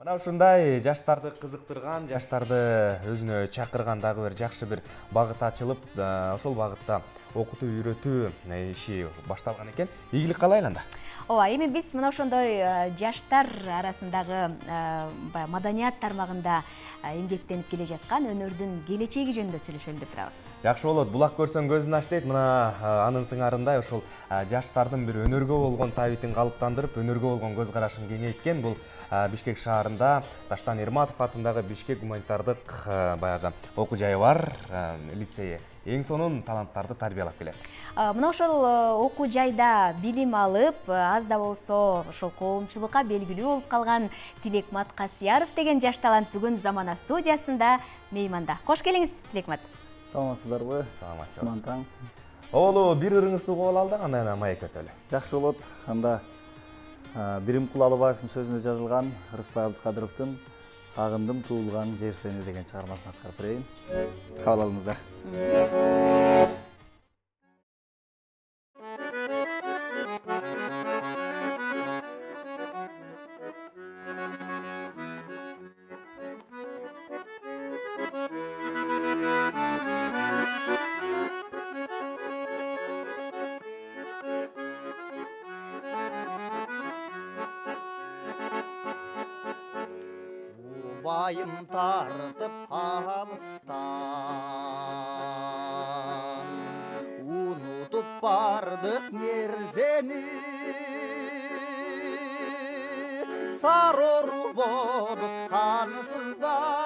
Мына ушундай жаштарды кызыктырган, жаштарды өзүнө чакырган дагы бир жакшы бир багыт ачылып, ошол багытта окутуу үйрөтүү иши башталган экен. Ийгилик каалайлы анда. Ооба, эми биз мына ошондой жаштар арасындагы маданият тармагында эмгектенип келе жаткан өнөрдүн келечеги жөнүндө сүйлөшөлү деп турабыз. Жакшы болот. Булак көрсөң көзүн ач дейт. Мына анын сыңарындай ошол жаштардын бир өнөргө болгон табитин калыптандырып, өнөргө болгон көз карашын кеңейткен бул Бишкек шаарында Таштан Эрматов атындагы Бишкек гуманитардык баягы окуу жайы бар, лицейи. Эң сонун таланттарды тарбиялап келет. Мына ошол окуу жайда билим алып, аз да болсо ошол коомчулукка белгилүү болуп калган Тилекмат Касияров деген жаш талант бүгүн Замана студиясында мейманда. Кош келиңиз, Тилекмат. Саламатсыздарбы? Саламатчы. Куман таң. Оолу, бир ырыңызды угуп алалы да, андан маек өтөлү. Жакшы болот. Анда Биримкул Алыбаевдин сөзүндө жазылган Рыспай Абдыкадыровдун «Сагындым туулган жер сени» деген чыгармасын аткарып берейин. Кабыл алыңыздар. Bayım tartıp alыстан, unutup bardık nerzeni, saror bolup kansızdan.